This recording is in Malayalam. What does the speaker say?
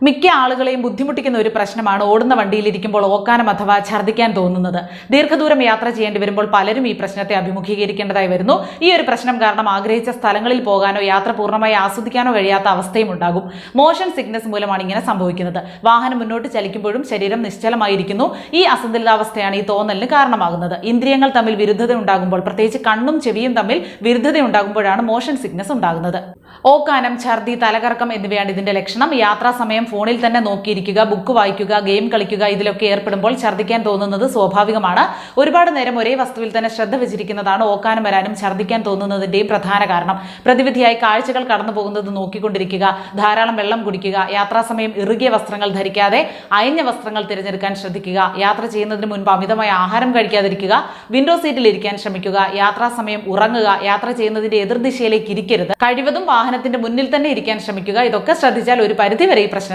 മിക്ക ആളുകളെയും ബുദ്ധിമുട്ടിക്കുന്ന ഒരു പ്രശ്നമാണ് ഓടുന്ന വണ്ടിയിലിരിക്കുമ്പോൾ ഓക്കാനം അഥവാ ഛർദ്ദിക്കാൻ തോന്നുന്നത്. ദീർഘദൂരം യാത്ര ചെയ്യേണ്ടി വരുമ്പോൾ പലരും ഈ പ്രശ്നത്തെ അഭിമുഖീകരിക്കേണ്ടതായി വരുന്നു. ഈ ഒരു പ്രശ്നം കാരണം ആഗ്രഹിച്ച സ്ഥലങ്ങളിൽ പോകാനോ യാത്ര പൂർണ്ണമായി ആസ്വദിക്കാനോ കഴിയാത്ത അവസ്ഥയും ഉണ്ടാകും. മോഷൻ സിക്നസ് മൂലമാണ് ഇങ്ങനെ സംഭവിക്കുന്നത്. വാഹനം മുന്നോട്ട് ചലിക്കുമ്പോഴും ശരീരം നിശ്ചലമായിരിക്കുന്നു. ഈ അസന്തുലിതാവസ്ഥയാണ് ഈ തോന്നലിന് കാരണമാകുന്നത്. ഇന്ദ്രിയങ്ങൾ തമ്മിൽ വിരുദ്ധത ഉണ്ടാകുമ്പോൾ, പ്രത്യേകിച്ച് കണ്ണും ചെവിയും തമ്മിൽ വിരുദ്ധത ഉണ്ടാകുമ്പോഴാണ് മോഷൻ സിക്നസ് ഉണ്ടാകുന്നത്. ഓക്കാനം, ഛർദി, തലകറക്കം എന്നിവയാണ് ഇതിന്റെ ലക്ഷണം. യാത്രാസമയം ഫോണിൽ തന്നെ നോക്കിയിരിക്കുക, ബുക്ക് വായിക്കുക, ഗെയിം കളിക്കുക, ഇതിലൊക്കെ ഏർപ്പെടുമ്പോൾ ഛർദ്ദിക്കാൻ തോന്നുന്നത് സ്വാഭാവികമാണ്. ഒരുപാട് നേരം ഒരേ വസ്തുവിൽ തന്നെ ശ്രദ്ധ വെച്ചിരിക്കുന്നതാണ് ഓക്കാനം വരാനും ഛർദ്ദിക്കാൻ തോന്നുന്നതിന്റെയും പ്രധാന കാരണം. പ്രതിവിധിയായി കാഴ്ചകൾ കടന്നു പോകുന്നത് നോക്കിക്കൊണ്ടിരിക്കുക, ധാരാളം വെള്ളം കുടിക്കുക, യാത്രാസമയം ഇറുകിയ വസ്ത്രങ്ങൾ ധരിക്കാതെ അയഞ്ഞ വസ്ത്രങ്ങൾ തിരഞ്ഞെടുക്കാൻ ശ്രദ്ധിക്കുക, യാത്ര ചെയ്യുന്നതിന് മുൻപ് അമിതമായ ആഹാരം കഴിക്കാതിരിക്കുക, വിൻഡോ സീറ്റിൽ ഇരിക്കാൻ ശ്രമിക്കുക, യാത്രാസമയം ഉറങ്ങുക, യാത്ര ചെയ്യുന്നതിന്റെ എതിർദിശയിലേക്ക് ഇരിക്കരുത്, കഴിവതും വാഹനത്തിന്റെ മുന്നിൽ തന്നെ ഇരിക്കാൻ ശ്രമിക്കുക. ഇതൊക്കെ ശ്രദ്ധിച്ചാൽ ഒരു പരിധിവരെ ഈ പ്രശ്നം